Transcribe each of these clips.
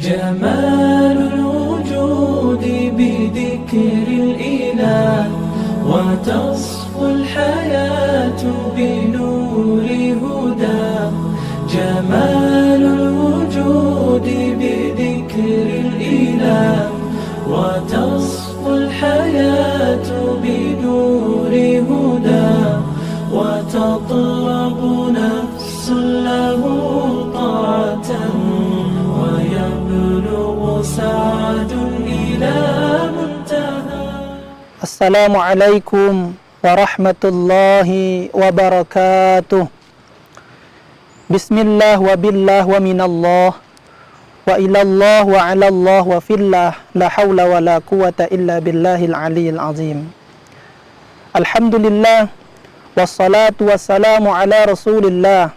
جمال الوجود بذكر الإله وتصفو الحياة بنور هداه. جمال الوجود بذكر الإله وتصفو الحياة بنور هداه. وتطلب نفس له طاعة ويبلغ سعد إلى منتهى. السلام عليكم ورحمة الله وبركاته. بسم الله وبالله ومن الله وإلى الله وعلى الله وفي الله لا حول ولا قوة إلا بالله العلي العظيم. الحمد لله والصلاة والسلام على رسول الله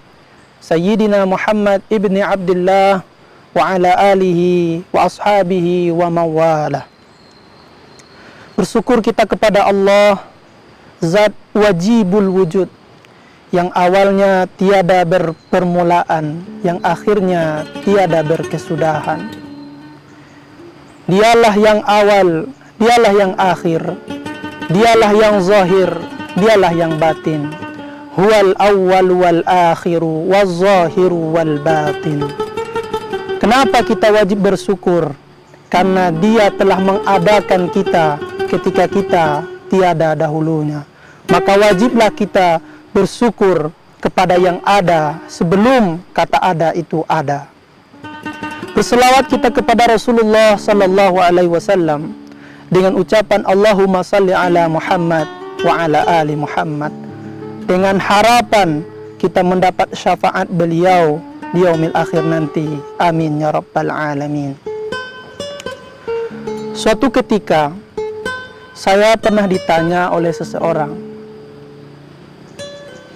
سيدنا محمد ابن عبد الله وعلى آله وأصحابه ومواله. Bersyukur kita kepada Allah, Zat wajibul wujud, yang awalnya tiada berpermulaan, yang akhirnya tiada berkesudahan. Dialah yang awal, dialah yang akhir, dialah yang zahir, dialah yang batin. Huwal awwal wal akhiru wal zahiru wal batin. Kenapa kita wajib bersyukur? Karena Dia telah mengadakan kita ketika kita tiada dahulunya. Maka wajiblah kita bersyukur kepada yang ada sebelum kata ada itu ada. Berselawat kita kepada Rasulullah sallallahu alaihi wasallam dengan ucapan Allahumma salli ala Muhammad wa ala ali Muhammad, dengan harapan kita mendapat syafaat beliau di yaumil akhir nanti. Amin ya rabbal alamin. Suatu ketika saya pernah ditanya oleh seseorang,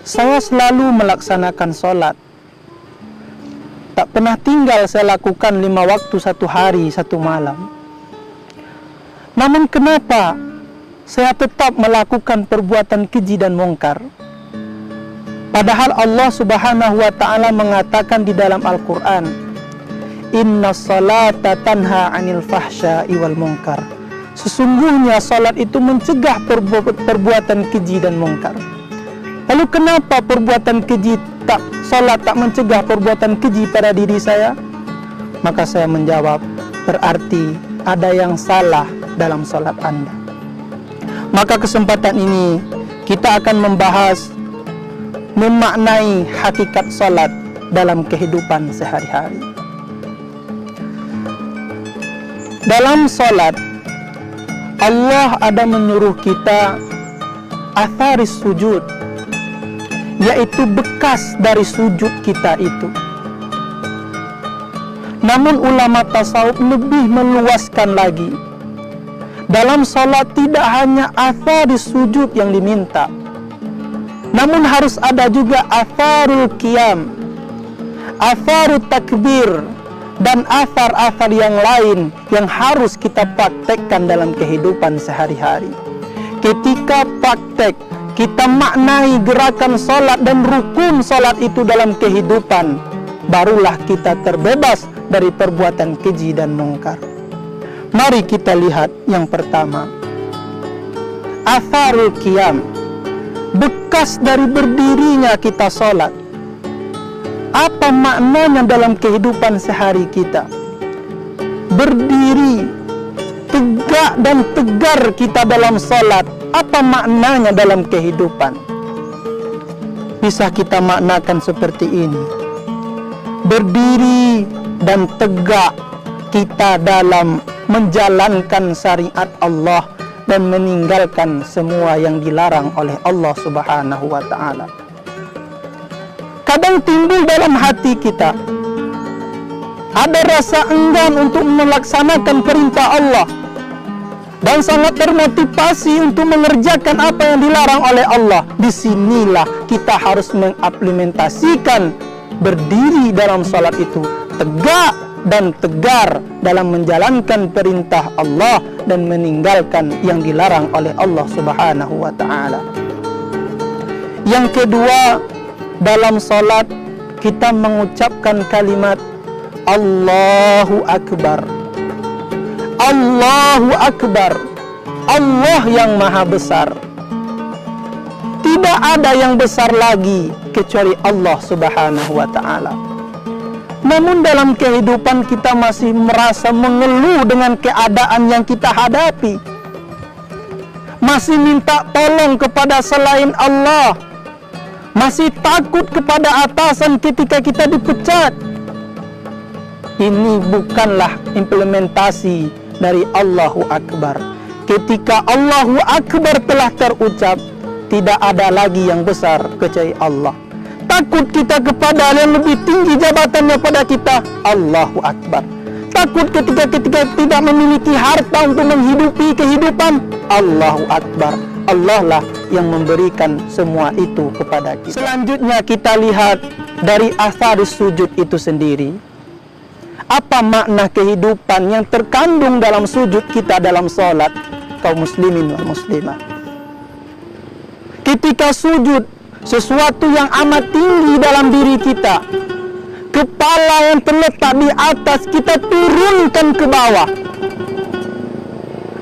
saya selalu melaksanakan sholat, tak pernah tinggal saya lakukan 5 waktu 1 hari 1 malam. Namun kenapa saya tetap melakukan perbuatan keji dan mungkar? Padahal Allah subhanahu wa ta'ala mengatakan di dalam Al-Quran, Inna salata tanha anil fahsya'i wal munkar. Sesungguhnya salat itu mencegah perbuatan keji dan mungkar. Lalu kenapa perbuatan keji salat tak mencegah perbuatan keji pada diri saya? Maka saya menjawab, berarti ada yang salah dalam salat Anda. Maka kesempatan ini kita akan membahas memaknai hakikat salat dalam kehidupan sehari-hari. Dalam salat Allah ada menyuruh kita atharis sujud, yaitu bekas dari sujud kita itu. Namun ulama tasawuf lebih meluaskan lagi. Dalam salat tidak hanya atharis sujud yang diminta, namun harus ada juga atharul qiyam, atharul takbir, dan athar-athar yang lain yang harus kita praktekkan dalam kehidupan sehari-hari. Ketika praktek, kita maknai gerakan salat dan rukun salat itu dalam kehidupan, barulah kita terbebas dari perbuatan keji dan mungkar. Mari kita lihat yang pertama, atharul qiyam, bekas dari berdirinya kita salat. Apa maknanya dalam kehidupan sehari kita? Berdiri, tegak dan tegar kita dalam salat. Apa maknanya dalam kehidupan? Bisa kita maknakan seperti ini. Berdiri dan tegak kita dalam menjalankan syariat Allah dan meninggalkan semua yang dilarang oleh Allah subhanahu wa ta'ala. Kadang timbul dalam hati kita ada rasa enggan untuk melaksanakan perintah Allah dan sangat termotivasi untuk mengerjakan apa yang dilarang oleh Allah. Disinilah kita harus mengimplementasikan berdiri dalam salat itu tegak dan tegar dalam menjalankan perintah Allah dan meninggalkan yang dilarang oleh Allah subhanahu wa ta'ala. Yang kedua, dalam salat kita mengucapkan kalimat Allahu Akbar. Allahu Akbar. Allah yang maha besar. Tidak ada yang besar lagi kecuali Allah Subhanahu wa ta'ala. Namun dalam kehidupan kita masih merasa mengeluh dengan keadaan yang kita hadapi. Masih minta tolong kepada selain Allah. Masih takut kepada atasan ketika kita dipecat. Ini bukanlah implementasi dari Allahu Akbar. Ketika Allahu Akbar telah terucap, tidak ada lagi yang besar kecuali Allah. Takut kita kepada yang lebih tinggi jabatannya pada kita, Allahu Akbar. Takut ketika tidak memiliki harta untuk menghidupi kehidupan, Allahu Akbar. Allah lah yang memberikan semua itu kepada kita. Selanjutnya kita lihat dari asar sujud itu sendiri. Apa makna kehidupan yang terkandung dalam sujud kita dalam sholat kaum muslimin wal muslimat. Ketika sujud, sesuatu yang amat tinggi dalam diri kita. Kepala yang terletak di atas kita turunkan ke bawah.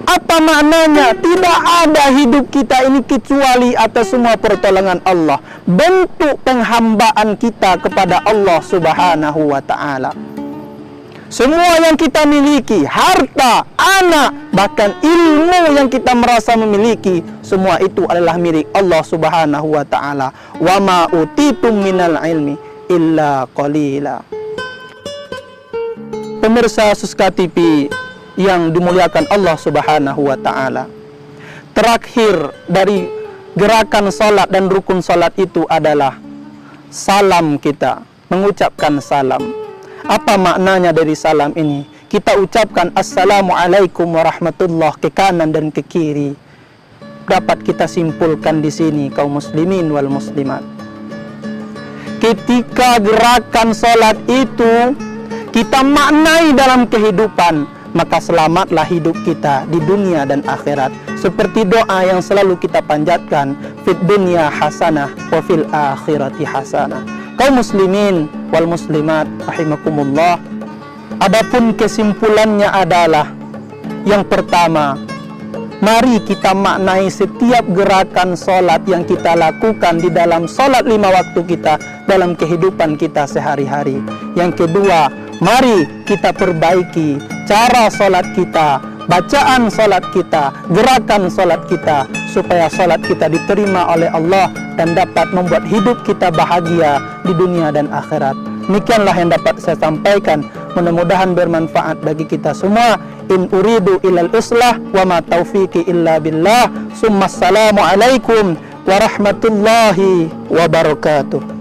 Apa maknanya? Tidak ada hidup kita ini kecuali atas semua pertolongan Allah. Bentuk penghambaan kita kepada Allah Subhanahu wa ta'ala. Semua yang kita miliki, harta, anak, bahkan ilmu yang kita merasa memiliki, semua itu adalah milik Allah Subhanahu wa ta'ala. Wa ma utitum minal ilmi illa qalila. Pemirsa Suska TV yang dimuliakan Allah Subhanahu wa ta'ala. Terakhir dari gerakan salat dan rukun salat itu adalah salam kita, mengucapkan salam. Apa maknanya dari salam ini? Kita ucapkan Assalamualaikum warahmatullah ke kanan dan ke kiri. Dapat kita simpulkan di sini kaum muslimin wal muslimat. Ketika gerakan salat itu kita maknai dalam kehidupan, maka selamatlah hidup kita di dunia dan akhirat. Seperti doa yang selalu kita panjatkan, fid dunya hasanah wa fil akhirati hasanah. Kaum muslimin wal muslimat rahimakumullah. Adapun kesimpulannya adalah yang pertama, mari kita maknai setiap gerakan solat yang kita lakukan di dalam solat 5 waktu kita dalam kehidupan kita sehari-hari. Yang kedua, mari kita perbaiki cara solat kita, bacaan solat kita, gerakan solat kita, supaya solat kita diterima oleh Allah dan dapat membuat hidup kita bahagia di dunia dan akhirat. Demikianlah yang dapat saya sampaikan. Mudah-mudahan bermanfaat bagi kita semua. In uridu ilal islah wa ma taufiqi illa billah. Summa assalamu alaikum warahmatullahi wabarakatuh.